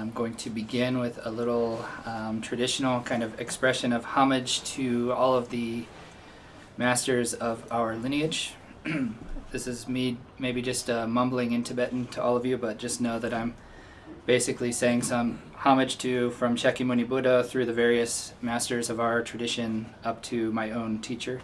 I'm going to begin with a little traditional kind of expression of homage to all of the masters of our lineage. This is me maybe just mumbling in Tibetan to all of you, but just know that I'm basically saying some homage to from Shakyamuni Buddha through the various masters of our tradition up to my own teacher.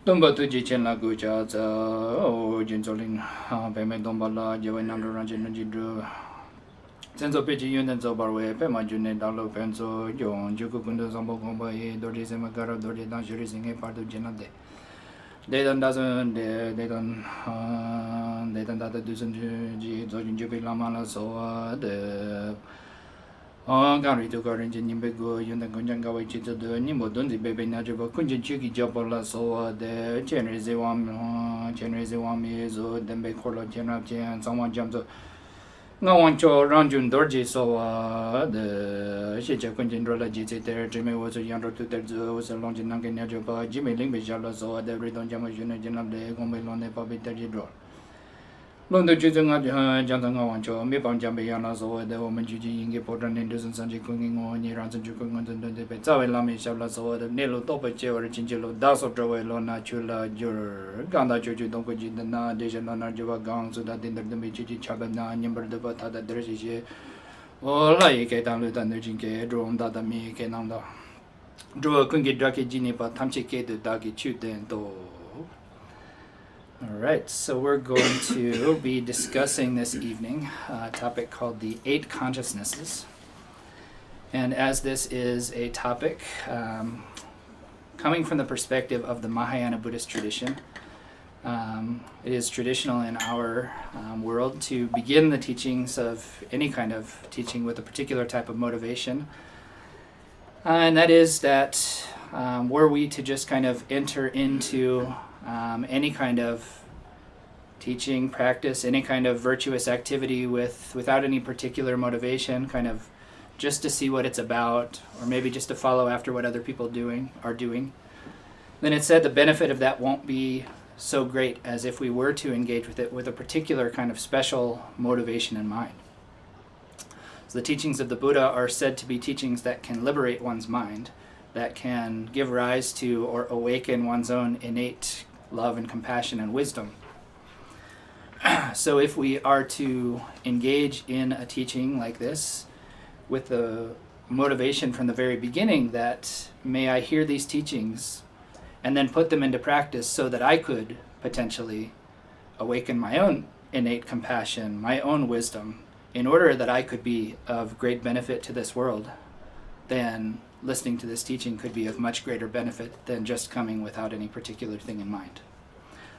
Domba tuji chen la gu cha za o jin zolin pe me domba la je wen nam ran chen ji dru zenzo pe ji yun den zo bar we pe ma ju ne da lo pen zo yong ju ku kun do zong bo gong ba ye do ri se ma ga ra do ri dan ju ri sing e par do jen de de dan da zon de dan da du zon ji zo jin ju pe la ma la so de Gary to Garden in Bego, Yundangawa Chito, Nimo Dundi Baby Najaba, Kunji Chiki Jabola, so the Chenese one is or then be Corlo General and someone jumped. No one cho Ranjun Dorji, so the Shicha Kunjindrola Jiti there, Jimmy was a younger to there, was a long Nangan Najaba, Jimmy Limbijala, so the Redon Jamajuna General de Gomelone Bobby Tajidro. Londo Juzanga Jantanga Wancho, Mipam Jambiana, so the woman Juji Inge Portran and Dusan Sanji cooking on Niran Jukun and the Petsawe Lami Shabla, so the Nelo Topache or Chinchilo, Daso Drowe, Lona Chula, Jur, Ganda Juju, Donkoji, the Na, Dejanana Java Gang, so that in the Michi Chabana, Nimber the Bata, the Dressie, or like a down with the Nujinke, drone that me Kenanda. Drew a Kungi Draki Gini, but Tamchike the Dagi Chuten to. Alright, so we're going to be discussing this evening a topic called the 8 consciousnesses. And as this is a topic coming from the perspective of the Mahayana Buddhist tradition, it is traditional in our world to begin the teachings of any kind of teaching with a particular type of motivation. And that is that were we to just kind of enter into any kind of teaching, practice, any kind of virtuous activity without any particular motivation, kind of just to see what it's about, or maybe just to follow after what other people are doing, then it said the benefit of that won't be so great as if we were to engage with it with a particular kind of special motivation in mind. So the teachings of the Buddha are said to be teachings that can liberate one's mind, that can give rise to or awaken one's own innate love and compassion and wisdom. So if we are to engage in a teaching like this with the motivation from the very beginning that may I hear these teachings and then put them into practice so that I could potentially awaken my own innate compassion, my own wisdom, in order that I could be of great benefit to this world, then listening to this teaching could be of much greater benefit than just coming without any particular thing in mind.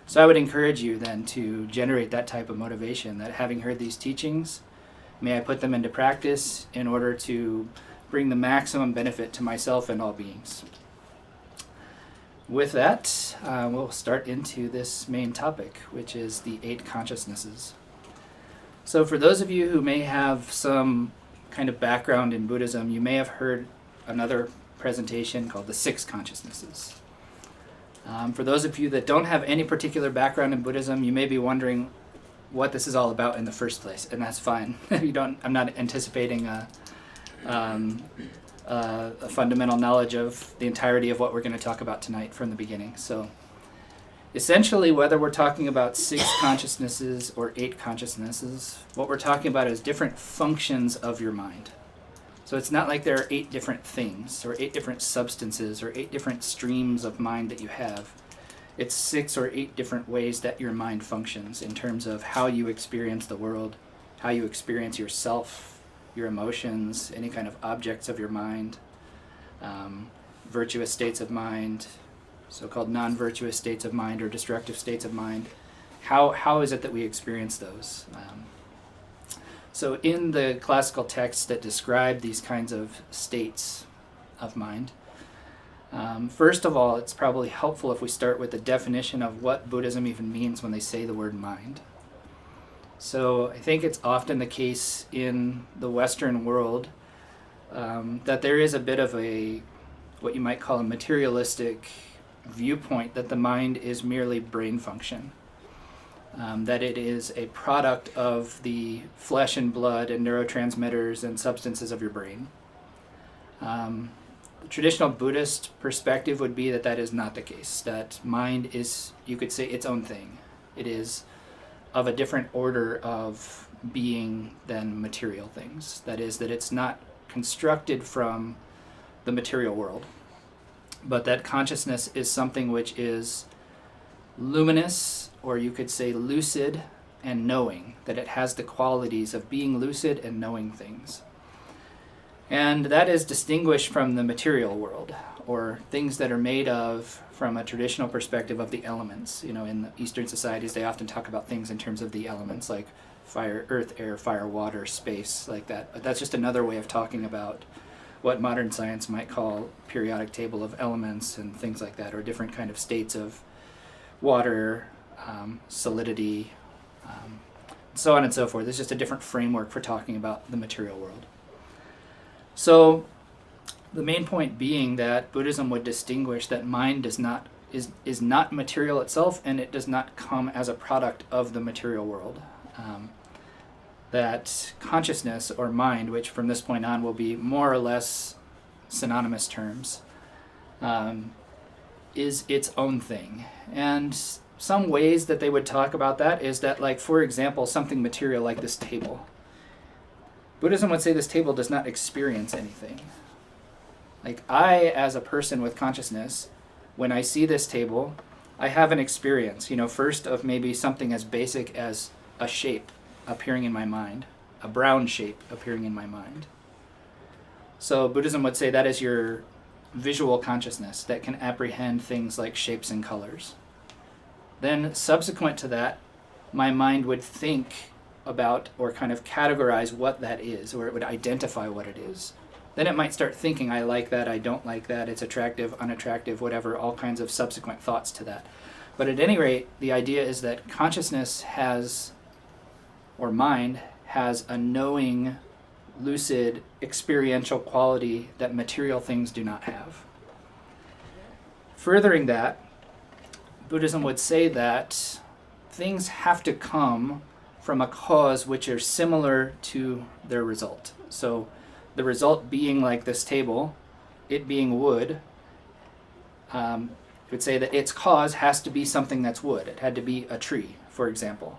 So I would encourage you then to generate that type of motivation, that having heard these teachings, may I put them into practice in order to bring the maximum benefit to myself and all beings. With that, we'll start into this main topic, which is the 8 consciousnesses. So for those of you who may have some kind of background in Buddhism, you may have heard another presentation called the 6 consciousnesses. For those of you that don't have any particular background in Buddhism, you may be wondering what this is all about in the first place, and that's fine. I'm not anticipating a fundamental knowledge of the entirety of what we're going to talk about tonight from the beginning. So essentially, whether we're talking about 6 consciousnesses or 8 consciousnesses, what we're talking about is different functions of your mind. So it's not like there are 8 different things, or 8 different substances, or 8 different streams of mind that you have. It's 6 or 8 different ways that your mind functions in terms of how you experience the world, how you experience yourself, your emotions, any kind of objects of your mind, virtuous states of mind, so-called non-virtuous states of mind or destructive states of mind. How is it that we experience those? So in the classical texts that describe these kinds of states of mind, First of all, it's probably helpful if we start with the definition of what Buddhism even means when they say the word mind. So I think it's often the case in the Western world that there is a bit of what you might call a materialistic viewpoint that the mind is merely brain function, that it is a product of the flesh and blood and neurotransmitters and substances of your brain. The traditional Buddhist perspective would be that that is not the case, that mind is, you could say, its own thing. It is of a different order of being than material things. That is, that it's not constructed from the material world, but that consciousness is something which is luminous, or you could say lucid and knowing, that it has the qualities of being lucid and knowing things. And that is distinguished from the material world, or things that are made of, from a traditional perspective, of the elements. You know, in the Eastern societies, they often talk about things in terms of the elements, like fire, earth, air, fire, water, space, like that. But that's just another way of talking about what modern science might call periodic table of elements and things like that, or different kind of states of water, solidity, so on and so forth. It's just a different framework for talking about the material world. So the main point being that Buddhism would distinguish that mind is not material itself, and it does not come as a product of the material world. That consciousness, or mind, which from this point on will be more or less synonymous terms, is its own thing. And some ways that they would talk about that is that, like, for example, something material like this table. Buddhism would say this table does not experience anything. Like, I, as a person with consciousness, when I see this table, I have an experience, first of maybe something as basic as a shape appearing in my mind, a brown shape appearing in my mind. So Buddhism would say that is your visual consciousness that can apprehend things like shapes and colors. Then subsequent to that, my mind would think about, or kind of categorize what that is, or it would identify what it is. Then it might start thinking, I like that, I don't like that, it's attractive, unattractive, whatever, all kinds of subsequent thoughts to that. But at any rate, the idea is that consciousness has, or mind has, a knowing, lucid, experiential quality that material things do not have. Furthering that, Buddhism would say that things have to come from a cause which are similar to their result. So the result being like this table, it being wood, you would say that its cause has to be something that's wood. It had to be a tree, for example.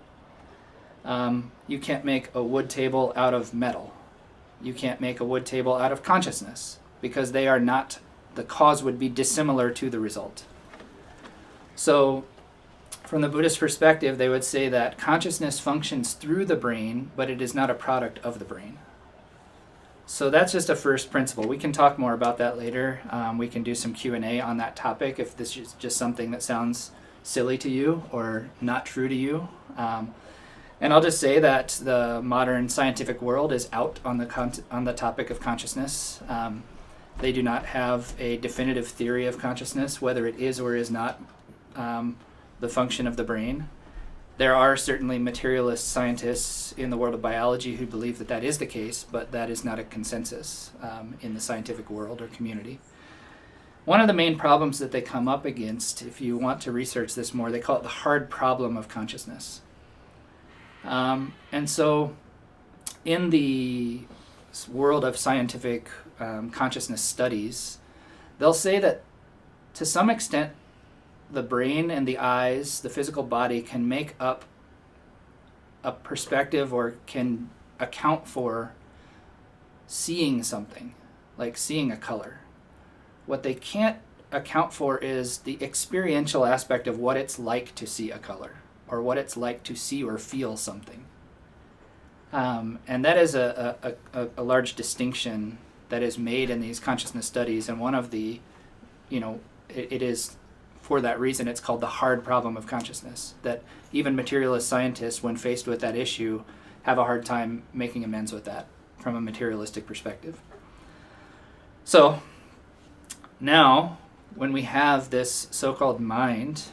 You can't make a wood table out of metal. You can't make a wood table out of consciousness, because they are not, the cause would be dissimilar to the result. So from the Buddhist perspective, they would say that consciousness functions through the brain, but it is not a product of the brain. So that's just a first principle. We can talk more about that later. We can do some Q&A on that topic if this is just something that sounds silly to you or not true to you. And I'll just say that the modern scientific world is out on the topic of consciousness. They do not have a definitive theory of consciousness, whether it is or is not the function of the brain. There are certainly materialist scientists in the world of biology who believe that that is the case, but that is not a consensus in the scientific world or community. One of the main problems that they come up against, if you want to research this more, they call it the hard problem of consciousness. And so in the world of scientific consciousness studies, they'll say that to some extent the brain and the eyes, the physical body, can make up a perspective or can account for seeing something, like seeing a color. What they can't account for is the experiential aspect of what it's like to see a color, or what it's like to see or feel something. And that is a large distinction that is made in these consciousness studies, and one of the, it is, for that reason, it's called the hard problem of consciousness, that even materialist scientists, when faced with that issue, have a hard time making amends with that from a materialistic perspective. So now when we have this so-called mind,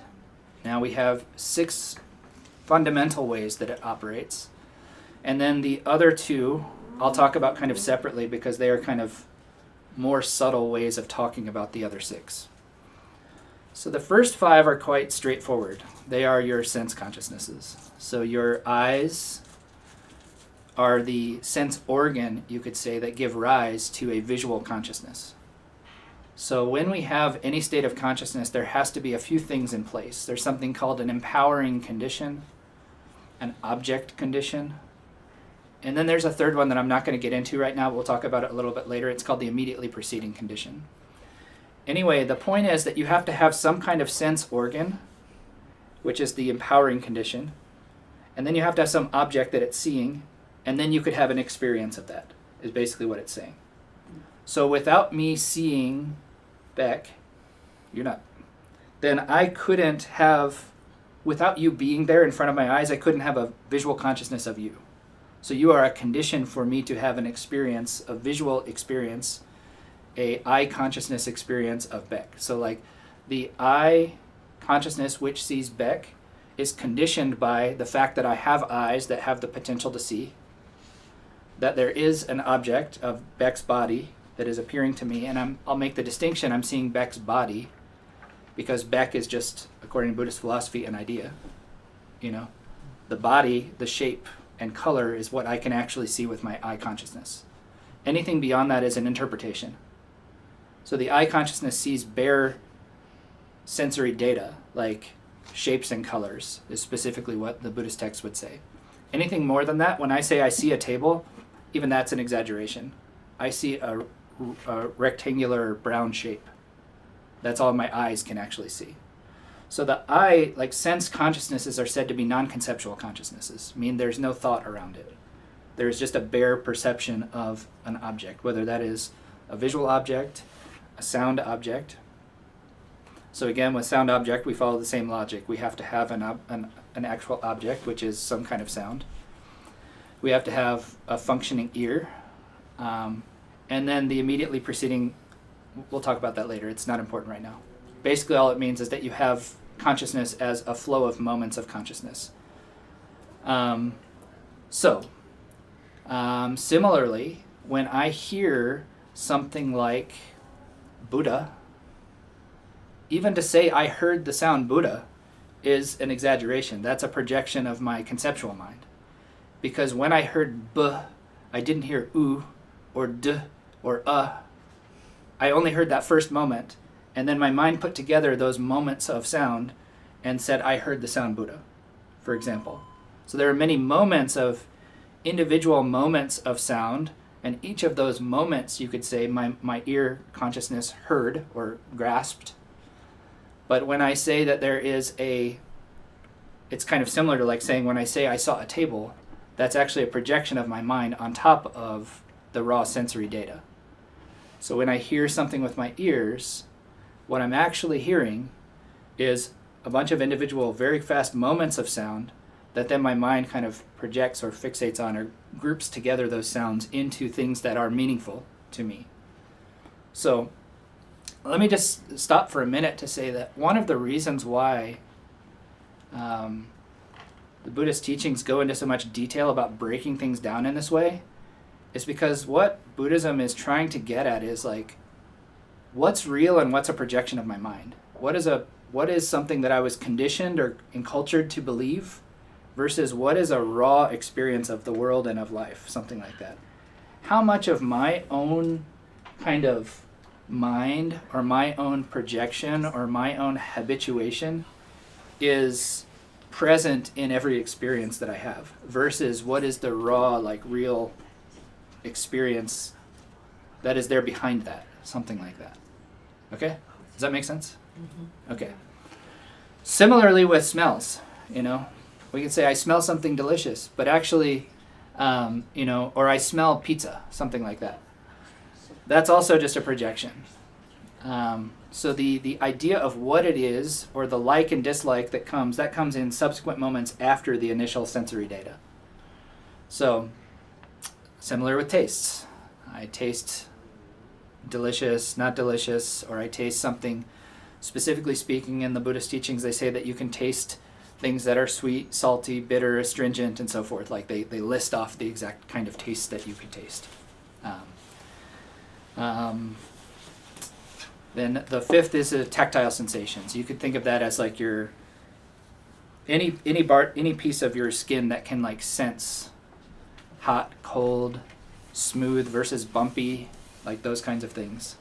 now we have 6 fundamental ways that it operates. And then the other 2, I'll talk about kind of separately because they are kind of more subtle ways of talking about the other 6. So the first 5 are quite straightforward. They are your sense consciousnesses. So your eyes are the sense organ, you could say, that give rise to a visual consciousness. So when we have any state of consciousness, there has to be a few things in place. There's something called an empowering condition, an object condition, and then there's a third one that I'm not going to get into right now. We'll talk about it a little bit later. It's called the immediately preceding condition. Anyway, the point is that you have to have some kind of sense organ, which is the empowering condition, and then you have to have some object that it's seeing, and then you could have an experience of that, is basically what it's saying. So without me seeing Beck, then I couldn't have, without you being there in front of my eyes, I couldn't have a visual consciousness of you. So you are a condition for me to have an experience, a visual experience, a eye consciousness experience of Beck. So like the eye consciousness which sees Beck is conditioned by the fact that I have eyes that have the potential to see, that there is an object of Beck's body that is appearing to me, and I'll make the distinction, I'm seeing Beck's body because Beck is just, according to Buddhist philosophy, an idea. The body, the shape, and color is what I can actually see with my eye consciousness. Anything beyond that is an interpretation. So the eye consciousness sees bare sensory data, like shapes and colors, is specifically what the Buddhist text would say. Anything more than that, when I say I see a table, even that's an exaggeration. I see a rectangular brown shape. That's all my eyes can actually see. So the eye, like sense consciousnesses, are said to be non-conceptual consciousnesses, meaning there's no thought around it. There's just a bare perception of an object, whether that is a visual object, a sound object. So again, with sound object, we follow the same logic. We have to have an actual object, which is some kind of sound. We have to have a functioning ear. And then the immediately preceding, we'll talk about that later. It's not important right now. Basically, all it means is that you have consciousness as a flow of moments of consciousness. Similarly, when I hear something like Buddha, even to say I heard the sound Buddha is an exaggeration. That's a projection of my conceptual mind. Because when I heard B, I didn't hear U or D or I only heard that first moment, and then my mind put together those moments of sound and said I heard the sound Buddha, for example. So there are many moments of individual moments of sound, and each of those moments, you could say, my ear consciousness heard or grasped. But when I say that there is it's kind of similar to like saying when I say I saw a table, that's actually a projection of my mind on top of the raw sensory data. So when I hear something with my ears, what I'm actually hearing is a bunch of individual very fast moments of sound that then my mind kind of projects or fixates on or groups together those sounds into things that are meaningful to me. So let me just stop for a minute to say that one of the reasons why the Buddhist teachings go into so much detail about breaking things down in this way is because what Buddhism is trying to get at is like, what's real and what's a projection of my mind? What is something that I was conditioned or encultured to believe versus what is a raw experience of the world and of life, something like that. How much of my own kind of mind or my own projection or my own habituation is present in every experience that I have versus what is the raw, like real experience that is there behind that, something like that. Okay? Does that make sense? Mm-hmm. Okay. Similarly with smells, we can say I smell something delicious, but actually, or I smell pizza, something like that. That's also just a projection. So the idea of what it is, or the like and dislike that comes in subsequent moments after the initial sensory data. So, similar with tastes. I taste delicious, not delicious, or I taste something Specifically speaking, in the Buddhist teachings, they say that you can taste things that are sweet, salty, bitter, astringent, and so forth. Like they list off the exact kind of taste that you can taste. Then the fifth is a tactile sensations. You could think of that as like your any piece of your skin that can like sense hot, cold, smooth versus bumpy, like those kinds of things.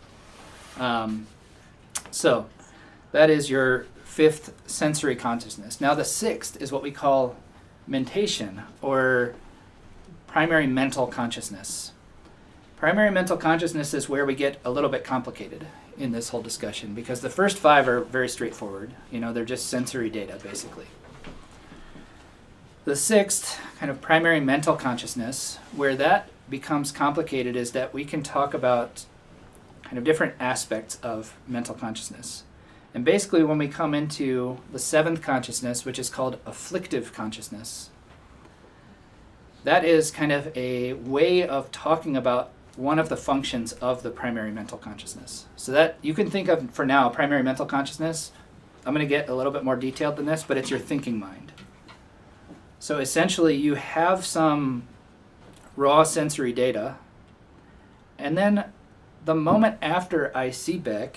So that is your fifth sensory consciousness. Now the sixth is what we call mentation, or primary mental consciousness. Primary mental consciousness is where we get a little bit complicated in this whole discussion, because the first five are very straightforward. They're just sensory data, basically. The sixth, kind of primary mental consciousness, where that becomes complicated, is that we can talk about kind of different aspects of mental consciousness. And basically, when we come into the seventh consciousness, which is called afflictive consciousness, that is kind of a way of talking about one of the functions of the primary mental consciousness. So that you can think of, for now, primary mental consciousness. I'm going to get a little bit more detailed than this, but it's your thinking mind. So essentially, you have some raw sensory data, and then the moment after I see Beck,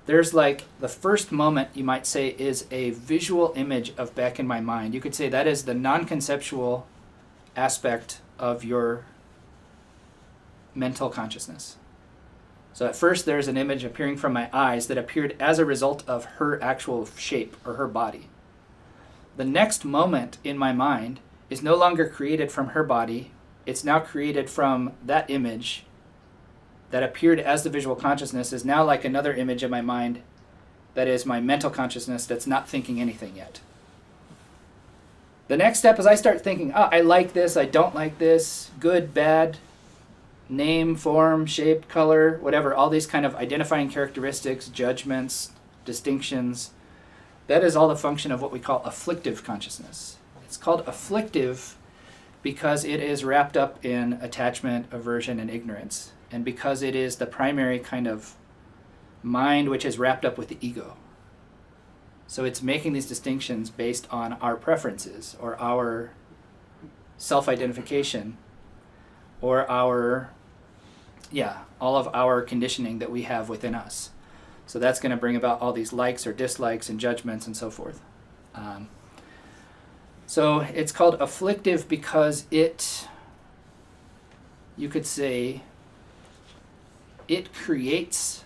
there's like the first moment, you might say, is a visual image of Beck in my mind. You could say that is the non-conceptual aspect of your mental consciousness. So at first there's an image appearing from my eyes that appeared as a result of her actual shape or her body. The next moment in my mind is no longer created from her body. It's now created from that image that appeared as the visual consciousness, is now like another image in my mind that is my mental consciousness that's not thinking anything yet. The next step is I start thinking, I like this, I don't like this, good, bad, name, form, shape, color, whatever, all these kind of identifying characteristics, judgments, distinctions. That is all the function of what we call afflictive consciousness. It's called afflictive because it is wrapped up in attachment, aversion, and ignorance, and because it is the primary kind of mind which is wrapped up with the ego. So it's making these distinctions based on our preferences or our self-identification or our, all of our conditioning that we have within us. So that's going to bring about all these likes or dislikes and judgments and so forth. So it's called afflictive because you could say, it creates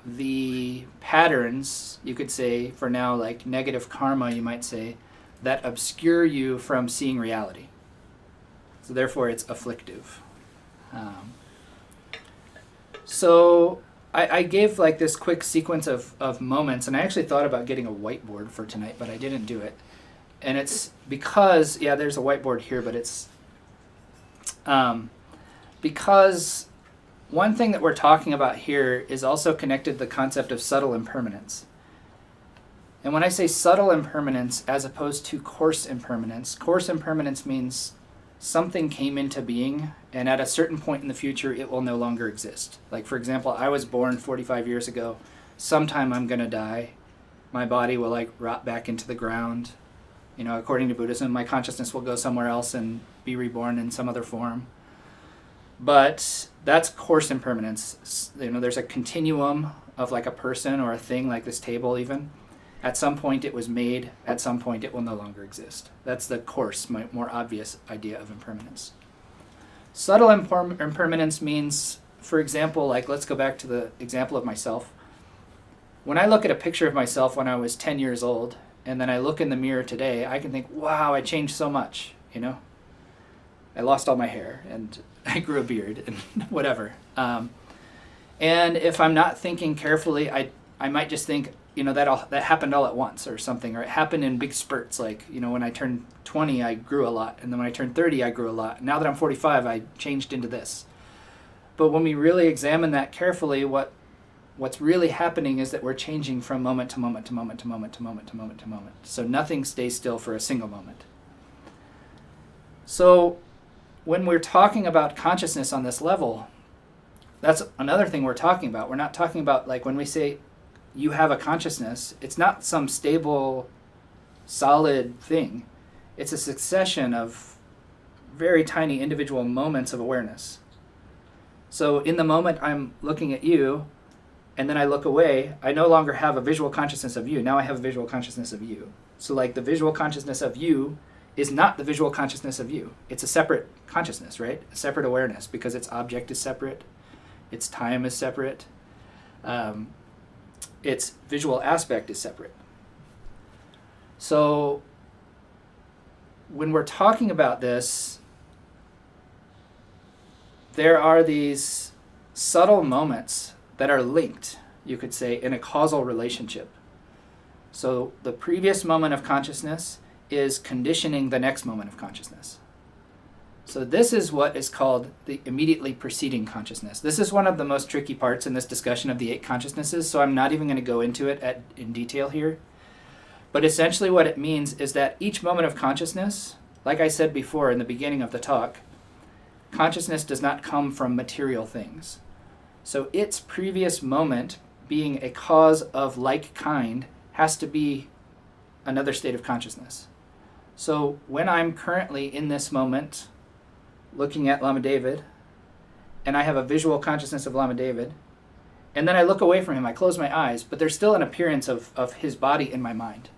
the patterns, you could say, for now, like negative karma, you might say, that obscure you from seeing reality. So therefore it's afflictive. So I gave like this quick sequence of moments, and I actually thought about getting a whiteboard for tonight, but I didn't do it. And it's because, there's a whiteboard here, but it's because one thing that we're talking about here is also connected to the concept of subtle impermanence. And when I say subtle impermanence as opposed to coarse impermanence means something came into being, and at a certain point in the future, it will no longer exist. Like, for example, I was born 45 years ago. Sometime I'm going to die. My body will, like, rot back into the ground. According to Buddhism, my consciousness will go somewhere else and be reborn in some other form. But that's coarse impermanence. There's a continuum of, like, a person or a thing, like this table even. At some point it was made, at some point it will no longer exist. That's the coarse, more obvious idea of impermanence. Subtle impermanence means, for example, like, let's go back to the example of myself. When I look at a picture of myself when I was 10 years old, and then I look in the mirror today, I can think, wow, I changed so much, I lost all my hair, and I grew a beard, and whatever. And if I'm not thinking carefully, I might just think, that happened all at once or something, or it happened in big spurts. Like, when I turned 20, I grew a lot, and then when I turned 30, I grew a lot. Now that I'm 45, I changed into this. But when we really examine that carefully, what's really happening is that we're changing from moment to moment to moment to moment to moment to moment to moment. So nothing stays still for a single moment. So when we're talking about consciousness on this level, that's another thing we're talking about. We're not talking about, like, when we say you have a consciousness, it's not some stable, solid thing. It's a succession of very tiny individual moments of awareness. So in the moment I'm looking at you, and then I look away, I no longer have a visual consciousness of you. Now I have a visual consciousness of you. So like the visual consciousness of you is not the visual consciousness of you. It's a separate consciousness, right? A separate awareness, because its object is separate, its time is separate, its visual aspect is separate. So when we're talking about this, there are these subtle moments that are linked, you could say, in a causal relationship. So the previous moment of consciousness is conditioning the next moment of consciousness. So this is what is called the immediately preceding consciousness. This is one of the most tricky parts in this discussion of the 8 consciousnesses, so I'm not even going to go into it in detail here. But essentially what it means is that each moment of consciousness, like I said before in the beginning of the talk, consciousness does not come from material things. So its previous moment, being a cause of like kind, has to be another state of consciousness. So when I'm currently in this moment looking at Lama David, and I have a visual consciousness of Lama David, and then I look away from him, I close my eyes, but there's still an appearance of his body in my mind.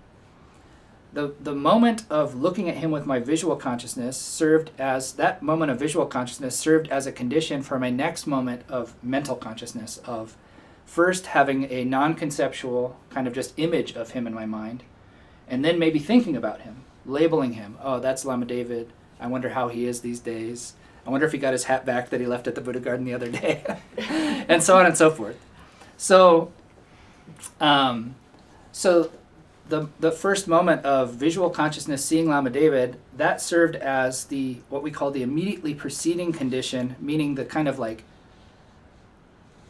The moment of looking at him with my visual consciousness that moment of visual consciousness served as a condition for my next moment of mental consciousness, of first having a non-conceptual kind of just image of him in my mind, and then maybe thinking about him, labeling him. Oh, that's Lama David. I wonder how he is these days. I wonder if he got his hat back that he left at the Buddha garden the other day, and so on and so forth. So, the first moment of visual consciousness seeing Lama David, that served as what we call the immediately preceding condition, meaning the kind of like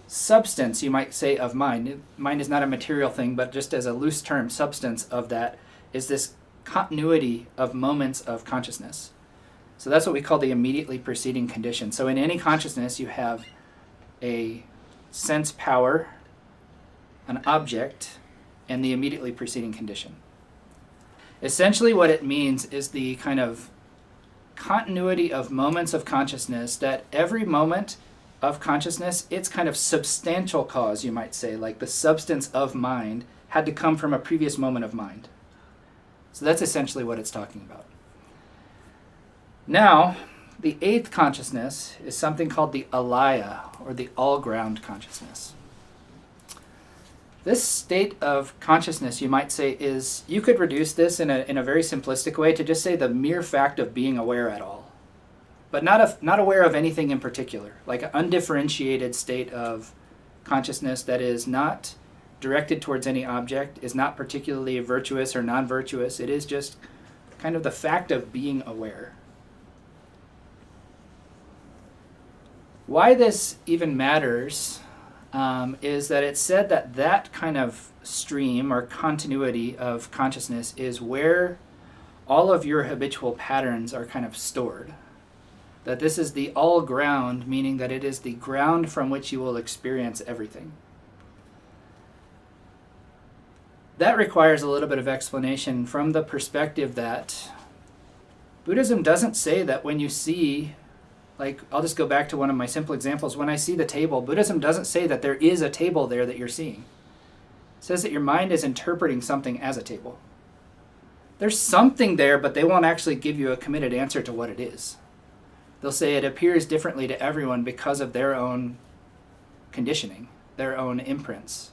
substance, you might say, of mind. Mind is not a material thing, but just as a loose term, substance of that is this continuity of moments of consciousness. So that's what we call the immediately preceding condition. So in any consciousness, you have a sense power, an object, and the immediately preceding condition. Essentially what it means is the kind of continuity of moments of consciousness, that every moment of consciousness, its kind of substantial cause, you might say, like the substance of mind, had to come from a previous moment of mind. So that's essentially what it's talking about. Now, the 8th consciousness is something called the alaya, or the all-ground consciousness. This state of consciousness, you might say, is, you could reduce this in a very simplistic way to just say the mere fact of being aware at all. But not aware of anything in particular, like an undifferentiated state of consciousness that is not directed towards any object, is not particularly virtuous or non-virtuous. It is just kind of the fact of being aware. Why this even matters is that it's said that kind of stream or continuity of consciousness is where all of your habitual patterns are kind of stored. That this is the all ground, meaning that it is the ground from which you will experience everything. That requires a little bit of explanation from the perspective that Buddhism doesn't say that when you see, like, I'll just go back to one of my simple examples. When I see the table, Buddhism doesn't say that there is a table there that you're seeing. It says that your mind is interpreting something as a table. There's something there, but they won't actually give you a committed answer to what it is. They'll say it appears differently to everyone because of their own conditioning, their own imprints.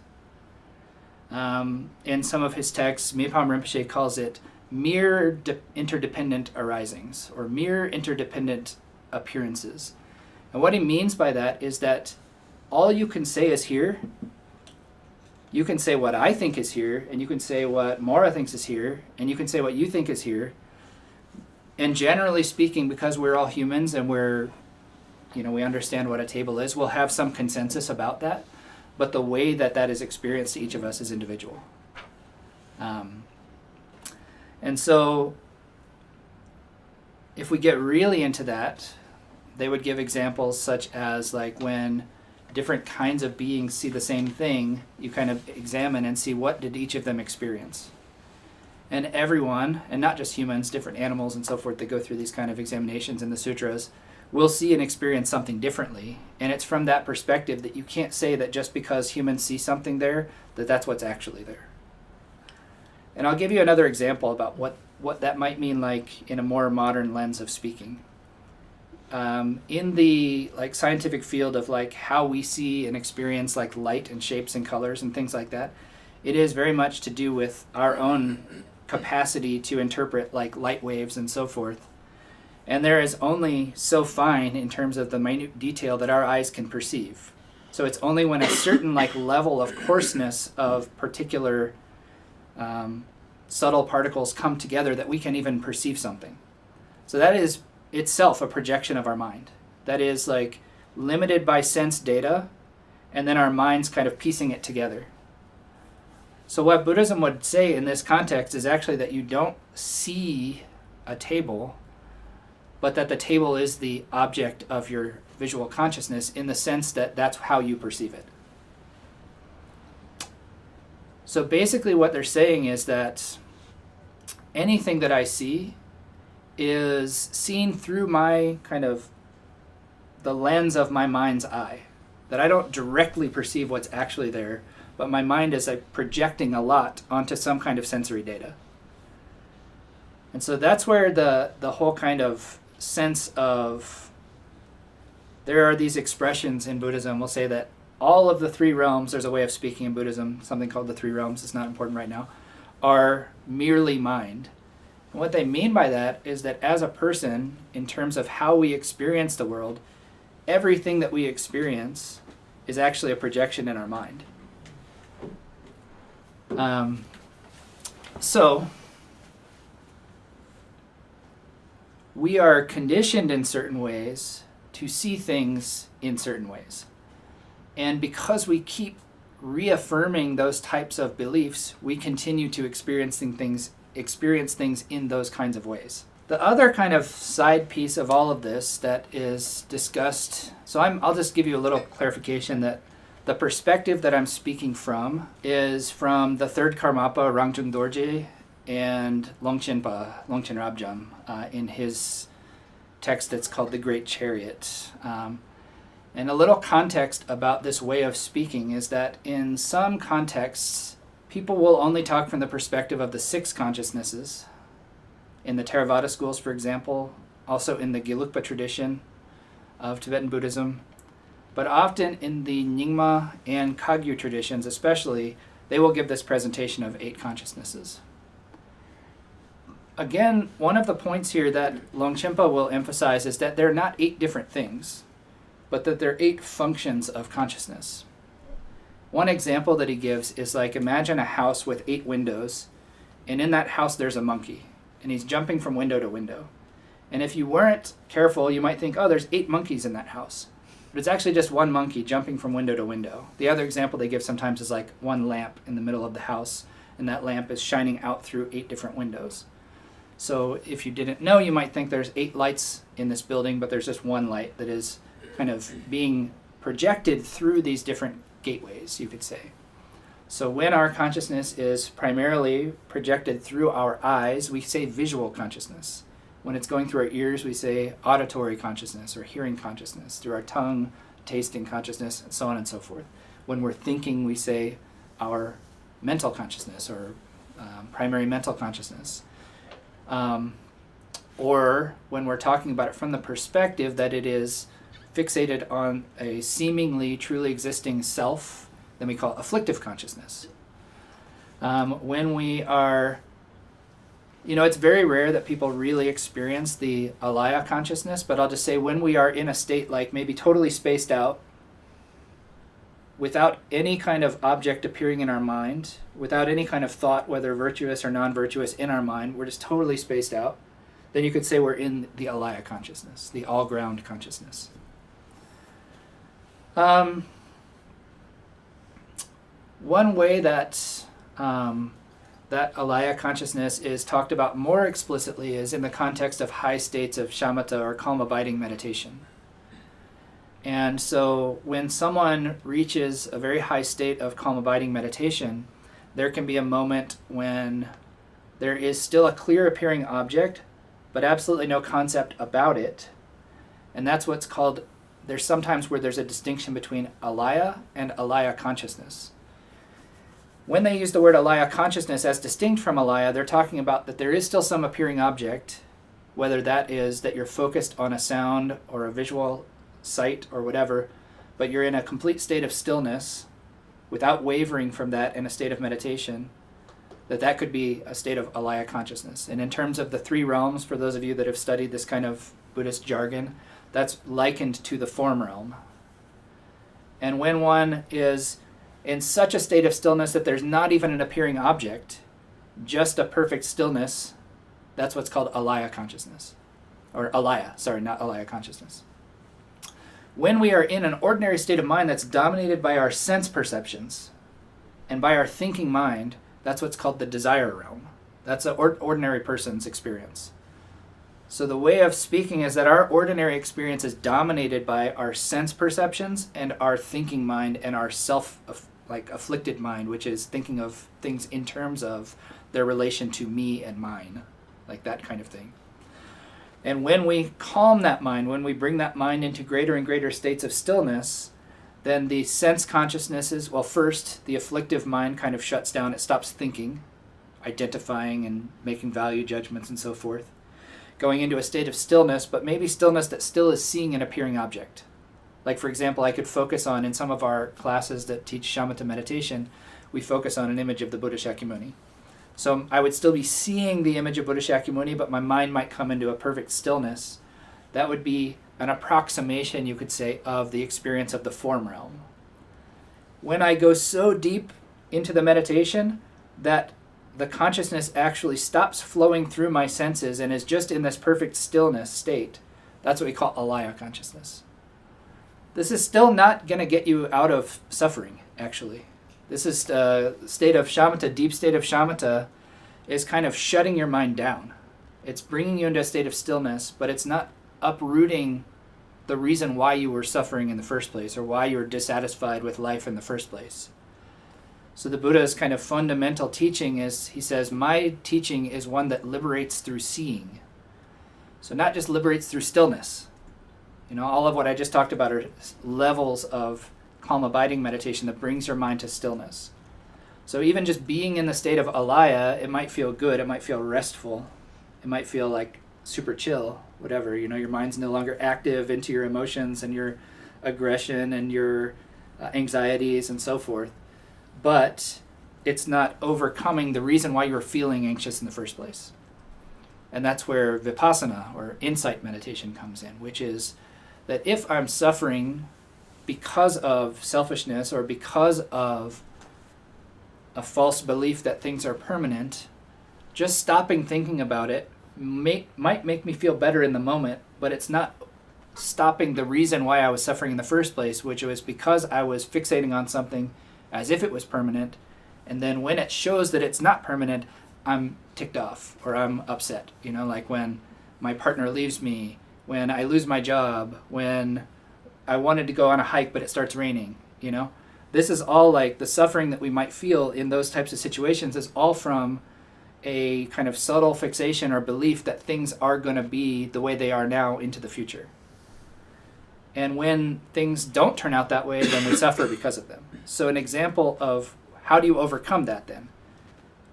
In some of his texts, Mipam Rinpoche calls it mere interdependent arisings, or mere interdependent appearances. And what he means by that is that all you can say is here. You can say what I think is here, and you can say what Maura thinks is here, and you can say what you think is here. And generally speaking, because we're all humans and we understand what a table is, we'll have some consensus about that. But the way that is experienced to each of us is individual. And so if we get really into that, they would give examples such as like when different kinds of beings see the same thing, you kind of examine and see what did each of them experience. And everyone, and not just humans, different animals and so forth that go through these kind of examinations in the sutras, will see and experience something differently. And it's from that perspective that you can't say that just because humans see something there, that that's what's actually there. And I'll give you another example about what that might mean like in a more modern lens of speaking. In the like scientific field of like how we see and experience like light and shapes and colors and things like that, it is very much to do with our own capacity to interpret like light waves and so forth. And there is only so fine in terms of the minute detail that our eyes can perceive. So it's only when a certain like level of coarseness of particular subtle particles come together that we can even perceive something. So that is itself a projection of our mind. That is like limited by sense data, and then our minds kind of piecing it together. So what Buddhism would say in this context is actually that you don't see a table, but that the table is the object of your visual consciousness in the sense that that's how you perceive it. So basically what they're saying is that anything that I see is seen through my kind of the lens of my mind's eye. That I don't directly perceive what's actually there, but my mind is like projecting a lot onto some kind of sensory data. And so that's where the whole kind of sense of, there are these expressions in Buddhism, we'll say that all of the three realms, there's a way of speaking in Buddhism, something called the three realms, it's not important right now, are merely mind. And what they mean by that is that as a person, in terms of how we experience the world, everything that we experience is actually a projection in our mind. So we are conditioned in certain ways to see things in certain ways. And because we keep reaffirming those types of beliefs, we continue to experience things in those kinds of ways. The other kind of side piece of all of this that is discussed, so I'll just give you a little clarification that the perspective that I'm speaking from is from the third Karmapa, Rangtung Dorje, and Longchen Rabjam in his text that's called The Great Chariot. And a little context about this way of speaking is that in some contexts, people will only talk from the perspective of the six consciousnesses. In the Theravada schools, for example, also in the Gelugpa tradition of Tibetan Buddhism, but often in the Nyingma and Kagyu traditions especially, they will give this presentation of 8 consciousnesses. Again, one of the points here that Longchenpa will emphasize is that they're not 8 different things, but that they're 8 functions of consciousness. One example that he gives is like, imagine a house with 8 windows, and in that house there's a monkey, and he's jumping from window to window. And if you weren't careful, you might think, oh, there's 8 monkeys in that house. But it's actually just one monkey jumping from window to window. The other example they give sometimes is like one lamp in the middle of the house, and that lamp is shining out through 8 different windows. So if you didn't know, you might think there's 8 lights in this building, but there's just one light that is kind of being projected through these different gateways, you could say. So when our consciousness is primarily projected through our eyes, we say visual consciousness. When it's going through our ears, we say auditory consciousness or hearing consciousness. Through our tongue, tasting consciousness, and so on and so forth. When we're thinking, we say our mental consciousness or primary mental consciousness. Or when we're talking about it from the perspective that it is fixated on a seemingly truly existing self, then we call it afflictive consciousness. When we are, it's very rare that people really experience the alaya consciousness, but I'll just say when we are in a state like maybe totally spaced out, without any kind of object appearing in our mind, without any kind of thought, whether virtuous or non-virtuous, in our mind, we're just totally spaced out, then you could say we're in the alaya consciousness, the all-ground consciousness. One way that that alaya consciousness is talked about more explicitly is in the context of high states of shamatha or calm abiding meditation. And so when someone reaches a very high state of calm abiding meditation, there can be a moment when there is still a clear appearing object, but absolutely no concept about it. And that's what's called, there's sometimes where there's a distinction between alaya and alaya consciousness. When they use the word alaya consciousness as distinct from alaya, they're talking about that there is still some appearing object, whether that is that you're focused on a sound or a visual sight or whatever, but you're in a complete state of stillness without wavering from that in a state of meditation, that could be a state of alaya consciousness. And in terms of the three realms, for those of you that have studied this kind of Buddhist jargon, that's likened to the form realm. And when one is in such a state of stillness that there's not even an appearing object, just a perfect stillness, that's what's called alaya consciousness. Or alaya, sorry, not alaya consciousness. When we are in an ordinary state of mind that's dominated by our sense perceptions and by our thinking mind, that's what's called the desire realm. That's an ordinary person's experience. So the way of speaking is that our ordinary experience is dominated by our sense perceptions and our thinking mind and our afflicted mind, which is thinking of things in terms of their relation to me and mine, like that kind of thing. And when we calm that mind, when we bring that mind into greater and greater states of stillness, then the sense consciousnesses, well, first, the afflictive mind kind of shuts down. It stops thinking, identifying and making value judgments and so forth, going into a state of stillness, but maybe stillness that still is seeing an appearing object. Like, for example, I could focus on, in some of our classes that teach shamatha meditation, we focus on an image of the Buddha Shakyamuni. So I would still be seeing the image of Buddha Shakyamuni, but my mind might come into a perfect stillness. That would be an approximation, you could say, of the experience of the form realm. When I go so deep into the meditation that the consciousness actually stops flowing through my senses and is just in this perfect stillness state, that's what we call alaya consciousness. This is still not going to get you out of suffering, actually. This is a state of shamatha, deep state of shamatha, is kind of shutting your mind down. It's bringing you into a state of stillness, but it's not uprooting the reason why you were suffering in the first place or why you were dissatisfied with life in the first place. So the Buddha's kind of fundamental teaching is, he says, my teaching is one that liberates through seeing. So not just liberates through stillness. You know, all of what I just talked about are levels of calm abiding meditation that brings your mind to stillness. So even just being in the state of alaya, it might feel good, it might feel restful, it might feel like super chill, whatever. You know, your mind's no longer active into your emotions and your aggression and your anxieties and so forth. But it's not overcoming the reason why you were feeling anxious in the first place. And that's where vipassana or insight meditation comes in, which is that if I'm suffering because of selfishness or because of a false belief that things are permanent, just stopping thinking about it might make me feel better in the moment, but it's not stopping the reason why I was suffering in the first place, which was because I was fixating on something as if it was permanent, and then when it shows that it's not permanent, I'm ticked off or I'm upset. You know, like when my partner leaves me, when I lose my job, when I wanted to go on a hike but it starts raining, you know. This is all like the suffering that we might feel in those types of situations is all from a kind of subtle fixation or belief that things are going to be the way they are now into the future. And when things don't turn out that way, then we suffer because of them. So an example of how do you overcome that then?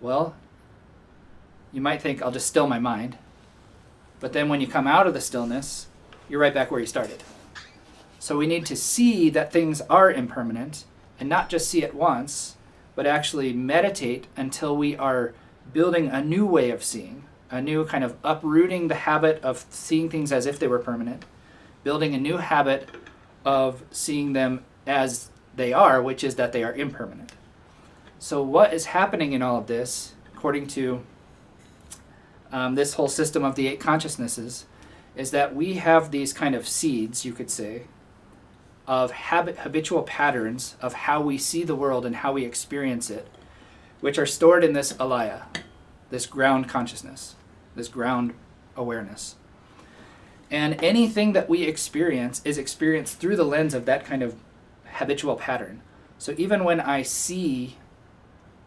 Well, you might think, I'll just still my mind. But then when you come out of the stillness, you're right back where you started. So we need to see that things are impermanent and not just see it once, but actually meditate until we are building a new way of seeing, a new kind of uprooting the habit of seeing things as if they were permanent, building a new habit of seeing them as they are, which is that they are impermanent. So what is happening in all of this, according to this whole system of the 8 consciousnesses, is that we have these kind of seeds, you could say, of habitual patterns of how we see the world and how we experience it, which are stored in this alaya, this ground consciousness, this ground awareness. And anything that we experience is experienced through the lens of that kind of habitual pattern. So even when I see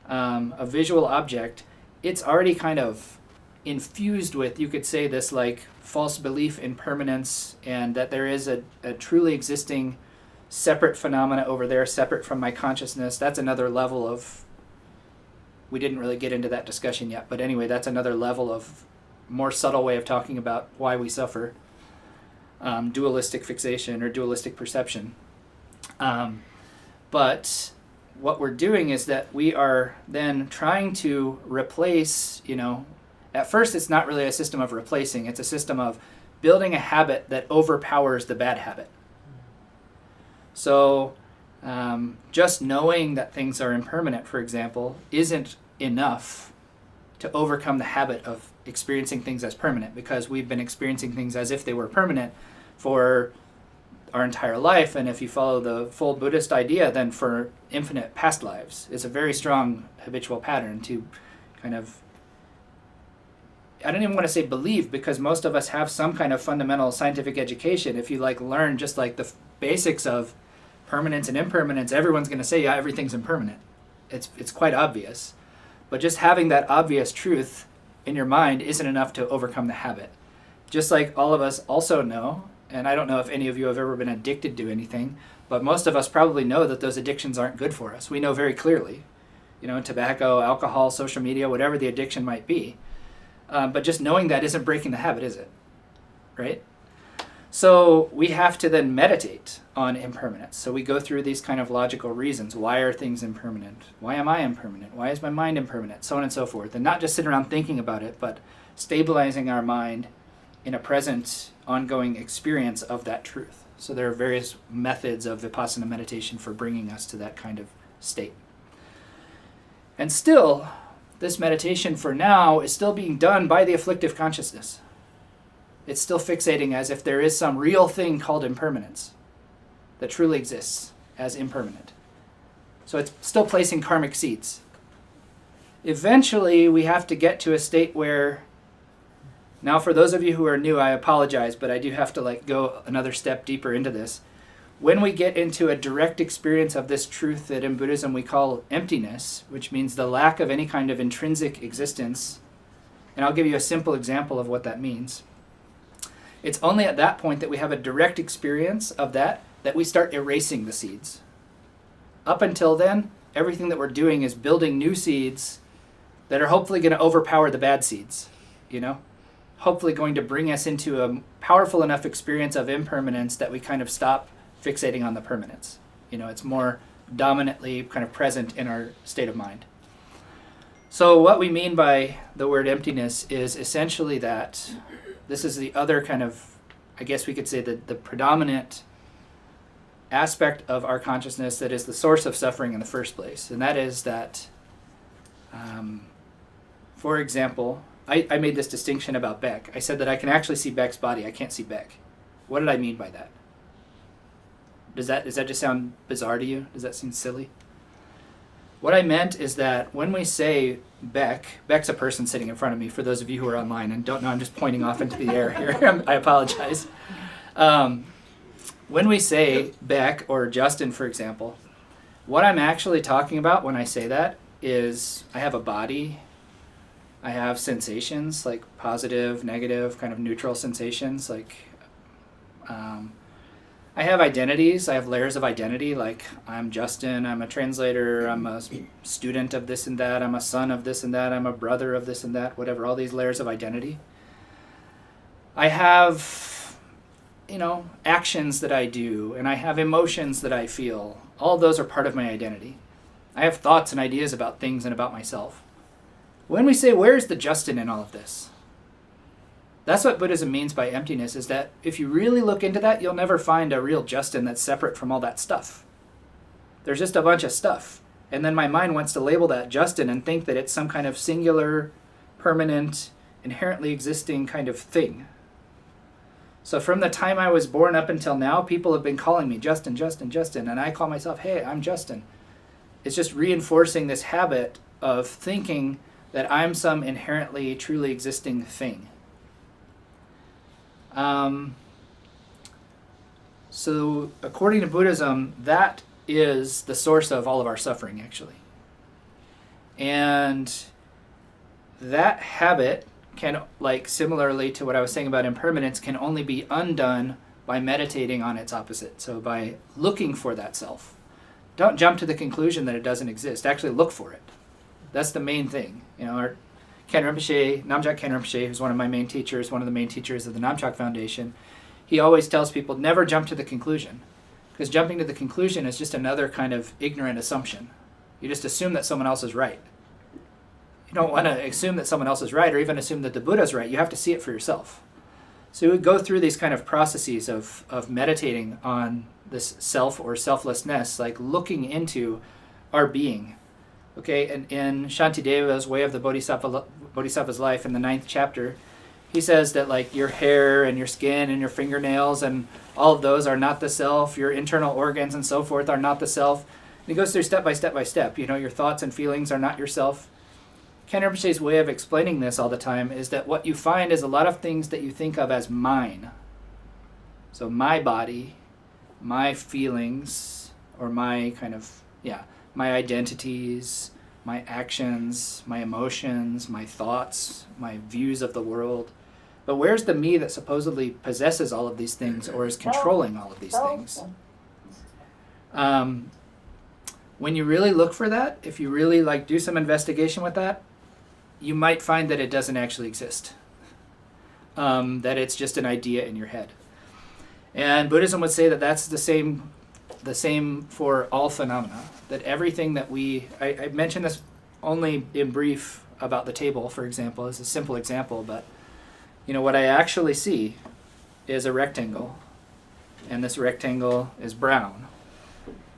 a visual object, it's already kind of infused with, you could say, this like false belief in permanence, and that there is a truly existing separate phenomena over there, separate from my consciousness. That's another level of, we didn't really get into that discussion yet, but anyway, that's another level of more subtle way of talking about why we suffer dualistic fixation or dualistic perception. But what we're doing is that we are then trying to replace, at first it's not really a system of replacing, it's a system of building a habit that overpowers the bad habit. So just knowing that things are impermanent, for example, isn't enough to overcome the habit of experiencing things as permanent, because we've been experiencing things as if they were permanent for our entire life. And if you follow the full Buddhist idea, then for infinite past lives. It's a very strong habitual pattern to kind of, I don't even want to say believe, because most of us have some kind of fundamental scientific education. If you learn just the basics of permanence and impermanence, everyone's going to say, yeah, everything's impermanent. It's quite obvious. But just having that obvious truth in your mind isn't enough to overcome the habit. Just like all of us also know, and I don't know if any of you have ever been addicted to anything, but most of us probably know that those addictions aren't good for us. We know very clearly, tobacco, alcohol, social media, whatever the addiction might be. But just knowing that isn't breaking the habit, is it? Right? So we have to then meditate on impermanence. So we go through these kind of logical reasons. Why are things impermanent? Why am I impermanent? Why is my mind impermanent? So on and so forth. And not just sitting around thinking about it, but stabilizing our mind in a present, ongoing experience of that truth. So there are various methods of Vipassana meditation for bringing us to that kind of state. And still, this meditation for now is still being done by the afflictive consciousness. It's still fixating as if there is some real thing called impermanence that truly exists as impermanent. So it's still placing karmic seeds. Eventually, we have to get to a state where, now for those of you who are new, I apologize, but I do have to go another step deeper into this. When we get into a direct experience of this truth that in Buddhism we call emptiness, which means the lack of any kind of intrinsic existence, and I'll give you a simple example of what that means. It's only at that point that we have a direct experience of that we start erasing the seeds. Up until then, everything that we're doing is building new seeds that are hopefully going to overpower the bad seeds, hopefully going to bring us into a powerful enough experience of impermanence that we kind of stop fixating on the permanence. It's more dominantly kind of present in our state of mind. So what we mean by the word emptiness is essentially that this is the other kind of, I guess we could say, the predominant aspect of our consciousness that is the source of suffering in the first place. And that is that, for example, I made this distinction about Beck. I said that I can actually see Beck's body. I can't see Beck. What did I mean by that? Does that just sound bizarre to you? Does that seem silly? What I meant is that when we say Beck's a person sitting in front of me, for those of you who are online and don't know, I'm just pointing off into the air here. I apologize. When we say Beck or Justin, for example, what I'm actually talking about when I say that is I have a body, I have sensations like positive, negative, kind of neutral sensations, I have identities, I have layers of identity, like I'm Justin, I'm a translator, I'm a student of this and that, I'm a son of this and that, I'm a brother of this and that, whatever, all these layers of identity. I have, actions that I do, and I have emotions that I feel. All of those are part of my identity. I have thoughts and ideas about things and about myself. When we say, where's the Justin in all of this? That's what Buddhism means by emptiness, is that if you really look into that, you'll never find a real Justin that's separate from all that stuff. There's just a bunch of stuff. And then my mind wants to label that Justin and think that it's some kind of singular, permanent, inherently existing kind of thing. So from the time I was born up until now, people have been calling me Justin, Justin, Justin, and I call myself, hey, I'm Justin. It's just reinforcing this habit of thinking that I'm some inherently, truly existing thing. So according to Buddhism, that is the source of all of our suffering, actually. And that habit can, like similarly to what I was saying about impermanence, can only be undone by meditating on its opposite. So by looking for that self. Don't jump to the conclusion that it doesn't exist. Actually look for it. That's the main thing. You know, our Ken Rinpoche, Namchak Ken Rinpoche, who's one of my main teachers, one of the main teachers of the Namchak Foundation, he always tells people never jump to the conclusion. Because jumping to the conclusion is just another kind of ignorant assumption. You just assume that someone else is right. You don't want to assume that someone else is right or even assume that the Buddha's right. You have to see it for yourself. So we would go through these kind of processes of meditating on this self or selflessness, like looking into our being. Okay, and in Shantideva's Way of the Bodhisattva's Life in the 9th chapter, he says that like your hair and your skin and your fingernails and all of those are not the self, your internal organs and so forth are not the self. And he goes through step by step by step. You know, your thoughts and feelings are not yourself. Ken Rinpoche's way of explaining this all the time is that what you find is a lot of things that you think of as mine. So my body, my feelings, or my kind of, my identities, my actions, my emotions, my thoughts, my views of the world. But where's the me that supposedly possesses all of these things or is controlling all of these things? When you really look for that, if you really like do some investigation with that, you might find that it doesn't actually exist. That it's just an idea in your head. And Buddhism would say that that's the same for all phenomena. That everything that I mentioned this only in brief about the table, for example, as a simple example, but you know what I actually see is a rectangle, and this rectangle is brown.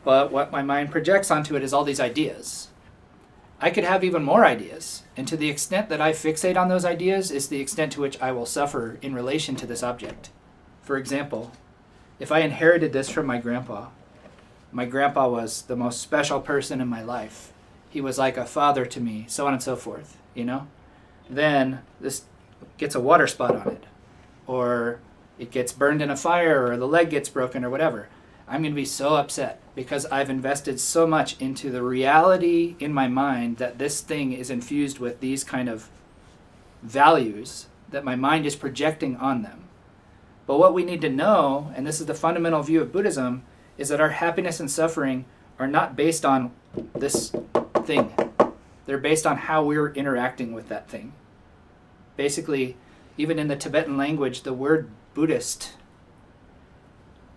But what my mind projects onto it is all these ideas. I could have even more ideas, and to the extent that I fixate on those ideas is the extent to which I will suffer in relation to this object. For example, if I inherited this from my grandpa was the most special person in my life. He was like a father to me, so on and so forth, you know? Then this gets a water spot on it, or it gets burned in a fire, or the leg gets broken, or whatever. I'm going to be so upset because I've invested so much into the reality in my mind that this thing is infused with these kind of values that my mind is projecting on them. But what we need to know, and this is the fundamental view of Buddhism, is that our happiness and suffering are not based on this thing. They're based on how we're interacting with that thing. Basically, even in the Tibetan language, the word Buddhist,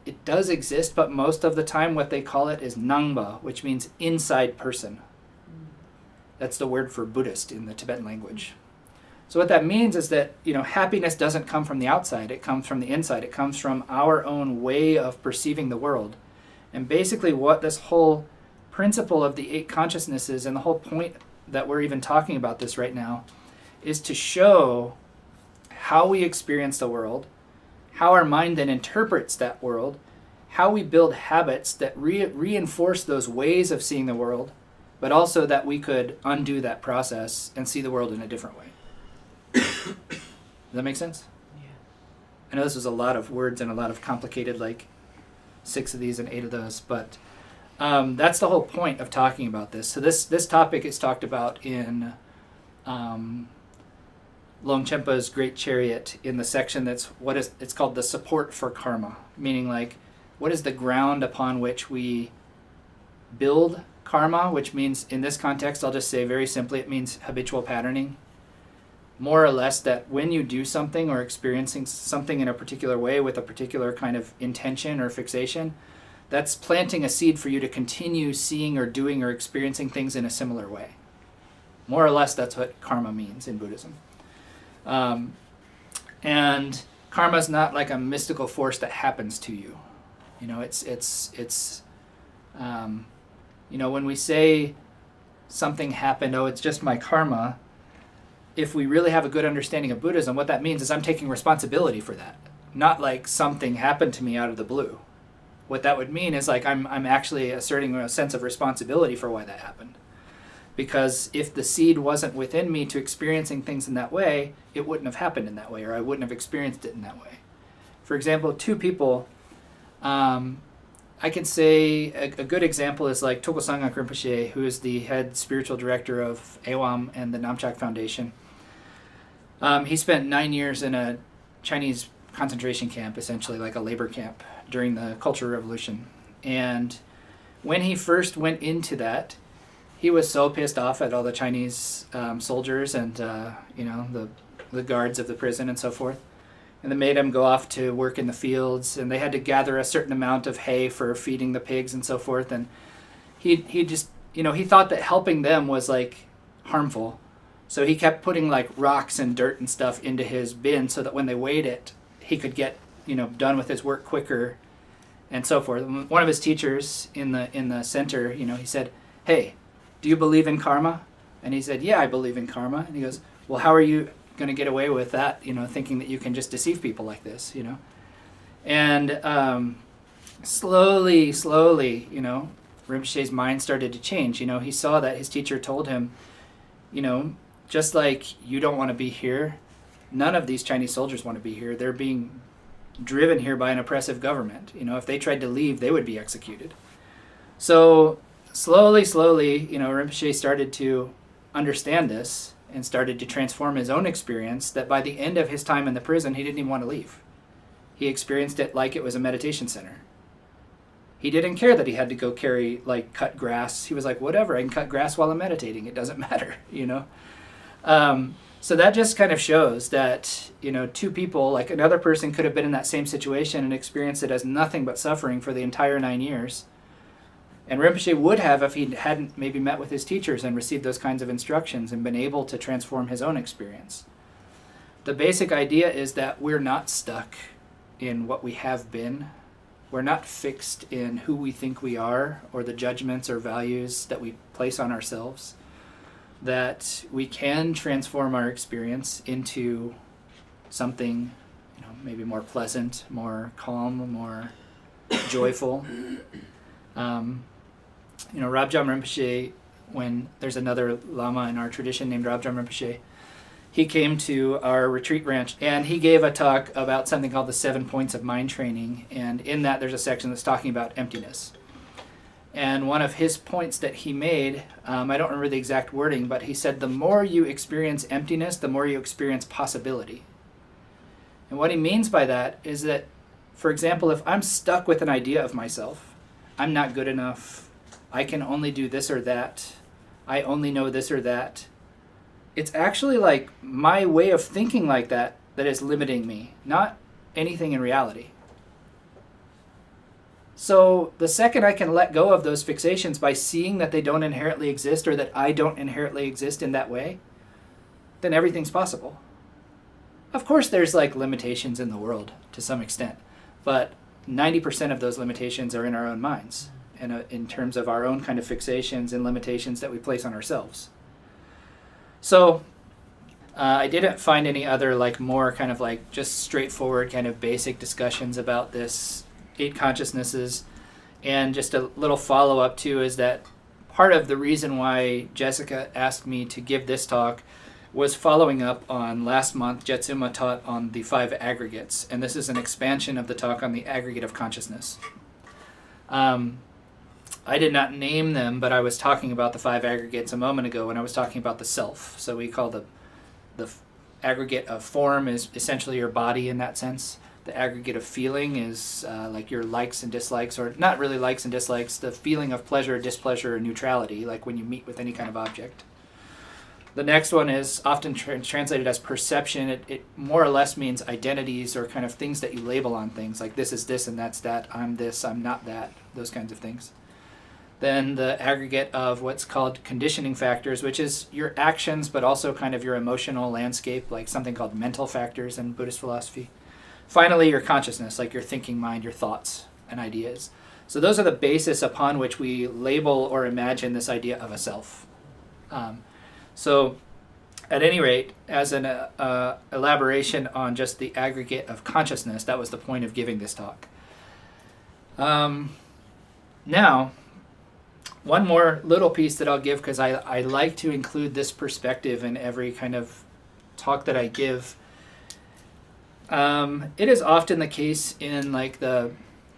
it does exist, but most of the time what they call it is Nangba, which means inside person. That's the word for Buddhist in the Tibetan language. So what that means is that, you know, happiness doesn't come from the outside, it comes from the inside. It comes from our own way of perceiving the world. And basically what this whole principle of the 8 consciousnesses and the whole point that we're even talking about this right now is to show how we experience the world, how our mind then interprets that world, how we build habits that reinforce those ways of seeing the world, but also that we could undo that process and see the world in a different way. Does that make sense? Yeah. I know this was a lot of words and a lot of complicated, like 6 of these and 8 of those, but that's the whole point of talking about this. So this topic is talked about in Longchenpa's Great Chariot in the section it's called the support for karma, meaning like what is the ground upon which we build karma, which means in this context, I'll just say very simply, it means habitual patterning. More or less that when you do something or experiencing something in a particular way with a particular kind of intention or fixation, that's planting a seed for you to continue seeing or doing or experiencing things in a similar way. More or less, that's what karma means in Buddhism. And karma is not like a mystical force that happens to you. You know, it's you know, when we say something happened, oh, it's just my karma, if we really have a good understanding of Buddhism, what that means is I'm taking responsibility for that. Not like something happened to me out of the blue. What that would mean is like I'm actually asserting a sense of responsibility for why that happened. Because if the seed wasn't within me to experiencing things in that way, it wouldn't have happened in that way, or I wouldn't have experienced it in that way. For example, two people, I can say a good example is like Toko Sangak Rinpoche, who is the head spiritual director of AWAM and the Namchak Foundation. He spent 9 years in a Chinese concentration camp, essentially like a labor camp, during the Cultural Revolution. And when he first went into that, he was so pissed off at all the Chinese soldiers and the guards of the prison and so forth. And they made him go off to work in the fields, and they had to gather a certain amount of hay for feeding the pigs and so forth. And he just, he thought that helping them was like harmful. So he kept putting like rocks and dirt and stuff into his bin so that when they weighed it, he could get, done with his work quicker and so forth. One of his teachers in the center, he said, "Hey, do you believe in karma?" And he said, "Yeah, I believe in karma." And he goes, "Well, how are you going to get away with that, thinking that you can just deceive people like this, And slowly, Rinpoche's mind started to change. He saw that his teacher told him, just like you don't want to be here, none of these Chinese soldiers want to be here. They're being driven here by an oppressive government. If they tried to leave, they would be executed. So slowly, Rinpoche started to understand this and started to transform his own experience, that by the end of his time in the prison, he didn't even want to leave. He experienced it like it was a meditation center. He didn't care that he had to go cut grass. He was like, whatever, I can cut grass while I'm meditating. It doesn't matter, So that just kind of shows that, two people, like another person could have been in that same situation and experienced it as nothing but suffering for the entire 9 years. And Rinpoche would have if he hadn't maybe met with his teachers and received those kinds of instructions and been able to transform his own experience. The basic idea is that we're not stuck in what we have been. We're not fixed in who we think we are or the judgments or values that we place on ourselves. That we can transform our experience into something, maybe more pleasant, more calm, more joyful. Rabjam Rinpoche, when there's another Lama in our tradition named Rabjam Rinpoche, he came to our retreat ranch and he gave a talk about something called the 7 points of mind training. And in that there's a section that's talking about emptiness. And one of his points that he made, I don't remember the exact wording, but he said the more you experience emptiness, the more you experience possibility. And what he means by that is that, for example, if I'm stuck with an idea of myself, I'm not good enough, I can only do this or that, I only know this or that, it's actually like my way of thinking like that is limiting me, not anything in reality. So the second I can let go of those fixations by seeing that they don't inherently exist or that I don't inherently exist in that way, then everything's possible. Of course there's limitations in the world to some extent, but 90% of those limitations are in our own minds and in terms of our own kind of fixations and limitations that we place on ourselves. So I didn't find any other more kind of just straightforward kind of basic discussions about this 8 consciousnesses. And just a little follow-up too is that part of the reason why Jessica asked me to give this talk was following up on last month Jetsuma taught on the 5 aggregates, and this is an expansion of the talk on the aggregate of consciousness. I did not name them, but I was talking about the 5 aggregates a moment ago when I was talking about the self. So we call the aggregate of form is essentially your body in that sense. The aggregate of feeling is your likes and dislikes, or not really likes and dislikes, the feeling of pleasure, displeasure, or neutrality, like when you meet with any kind of object. The next one is often translated as perception. It more or less means identities or kind of things that you label on things, like this is this and that's that, I'm this, I'm not that, those kinds of things. Then the aggregate of what's called conditioning factors, which is your actions, but also kind of your emotional landscape, like something called mental factors in Buddhist philosophy. Finally, your consciousness, like your thinking mind, your thoughts and ideas. So those are the basis upon which we label or imagine this idea of a self. So at any rate, as an elaboration on just the aggregate of consciousness, that was the point of giving this talk. Now, one more little piece that I'll give, because I like to include this perspective in every kind of talk that I give. It is often the case in like the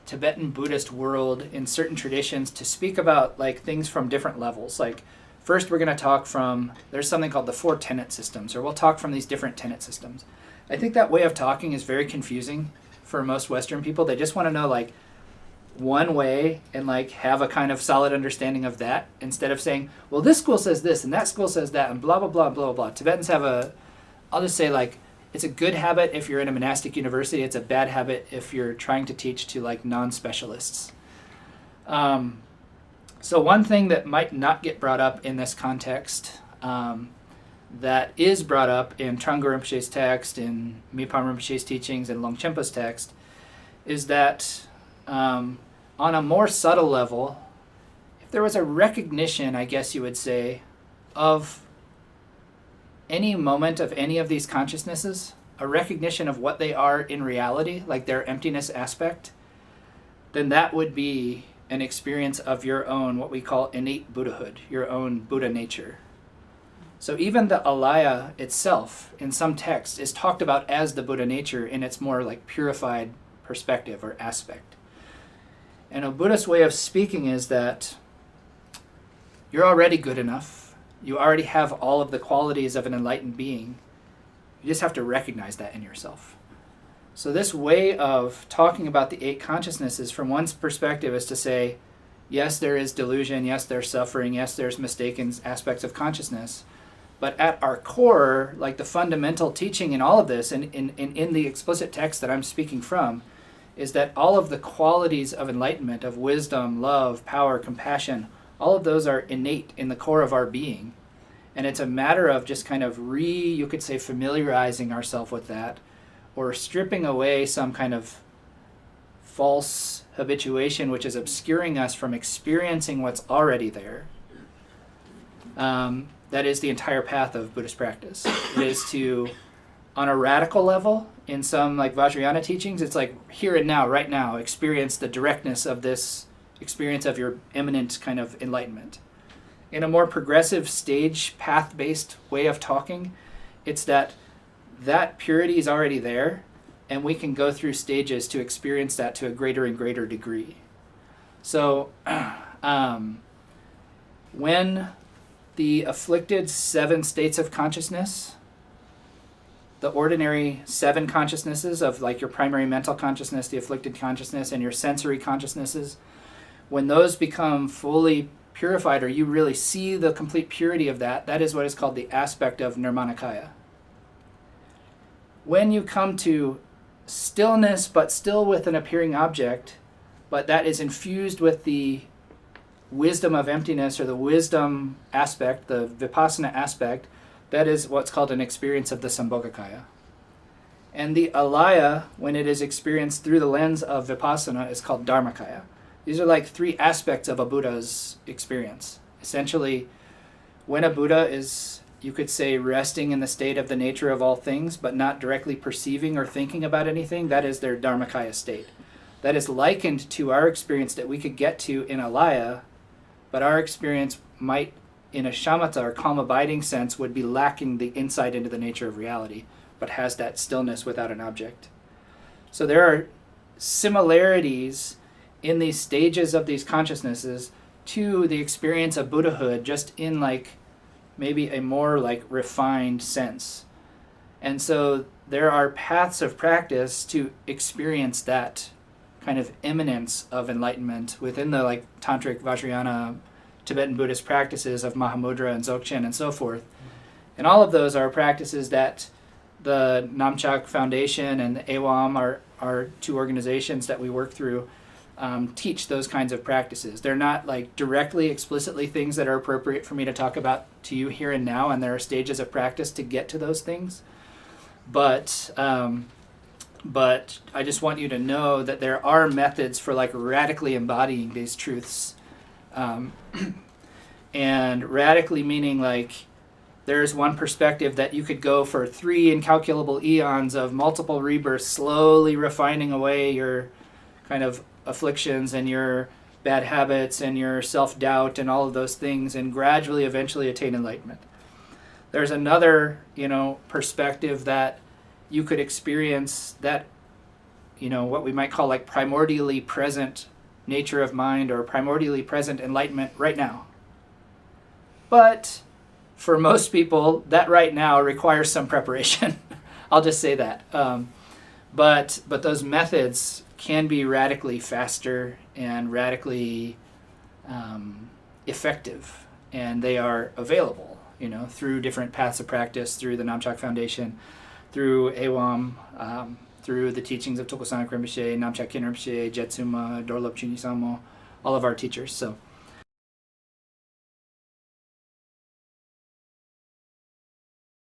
Tibetan Buddhist world in certain traditions to speak about like things from different levels. Like first we're going to talk from, there's something called the 4 tenet systems, or we'll talk from these different tenet systems. I think that way of talking is very confusing for most Western people. They just want to know like one way and like have a kind of solid understanding of that instead of saying, well, this school says this and that school says that and blah, blah, blah, blah, blah. Tibetans have I'll just say like, it's a good habit if you're in a monastic university. It's a bad habit if you're trying to teach to like non-specialists. So one thing that might not get brought up in this context that is brought up in Trungpa Rinpoche's text, in Mipam Rinpoche's teachings, and Longchenpa's text is that on a more subtle level, if there was a recognition, I guess you would say, of any moment of any of these consciousnesses, a recognition of what they are in reality, like their emptiness aspect, then that would be an experience of your own, what we call innate Buddhahood, your own Buddha nature. So even the alaya itself, in some texts, is talked about as the Buddha nature in its more like purified perspective or aspect. And a Buddhist way of speaking is that you're already good enough. You already have all of the qualities of an enlightened being. You just have to recognize that in yourself. So this way of talking about the 8 consciousnesses from one's perspective is to say, yes, there is delusion, yes, there's suffering, yes, there's mistaken aspects of consciousness. But at our core, like the fundamental teaching in all of this, and in the explicit text that I'm speaking from, is that all of the qualities of enlightenment, of wisdom, love, power, compassion, all of those are innate in the core of our being. And it's a matter of just kind of you could say, familiarizing ourselves with that, or stripping away some kind of false habituation which is obscuring us from experiencing what's already there. That is the entire path of Buddhist practice. It is to, on a radical level, in some like Vajrayana teachings, it's like here and now, right now, experience the directness of this experience of your imminent kind of enlightenment. In a more progressive stage path-based way of talking, it's that purity is already there, and we can go through stages to experience that to a greater and greater degree. So when the afflicted 7 states of consciousness, the ordinary 7 consciousnesses of like your primary mental consciousness, the afflicted consciousness, and your sensory consciousnesses, when those become fully purified, or you really see the complete purity of that, that is what is called the aspect of nirmanakaya. When you come to stillness, but still with an appearing object, but that is infused with the wisdom of emptiness, or the wisdom aspect, the vipassana aspect, that is what's called an experience of the sambhogakaya. And the alaya, when it is experienced through the lens of vipassana, is called dharmakaya. These are like 3 aspects of a Buddha's experience. Essentially, when a Buddha is, you could say, resting in the state of the nature of all things, but not directly perceiving or thinking about anything, that is their dharmakaya state. That is likened to our experience that we could get to in alaya, but our experience might, in a shamatha or calm abiding sense, would be lacking the insight into the nature of reality, but has that stillness without an object. So there are similarities in these stages of these consciousnesses to the experience of Buddhahood, just in like maybe a more like refined sense. And so there are paths of practice to experience that kind of imminence of enlightenment within the like tantric Vajrayana Tibetan Buddhist practices of Mahamudra and Dzogchen and so forth. And all of those are practices that the Namchak Foundation and the AWAM are 2 organizations that we work through, teach those kinds of practices. They're not like directly, explicitly things that are appropriate for me to talk about to you here and now, and there are stages of practice to get to those things. But I just want you to know that there are methods for like radically embodying these truths. And radically meaning like there's one perspective that you could go for 3 incalculable eons of multiple rebirths, slowly refining away your kind of afflictions and your bad habits and your self-doubt and all of those things, and gradually eventually attain enlightenment. There's another, perspective that you could experience that, what we might call like primordially present nature of mind or primordially present enlightenment right now. But for most people, that right now requires some preparation. I'll just say that. But those methods can be radically faster and radically effective, and they are available, through different paths of practice, through the Namchak Foundation, through AWAM, through the teachings of Toko Sangha Rinpoche, Namchak Kin Rinpoche, Jetsuma, Dorlop Chuni Samo, all of our teachers. So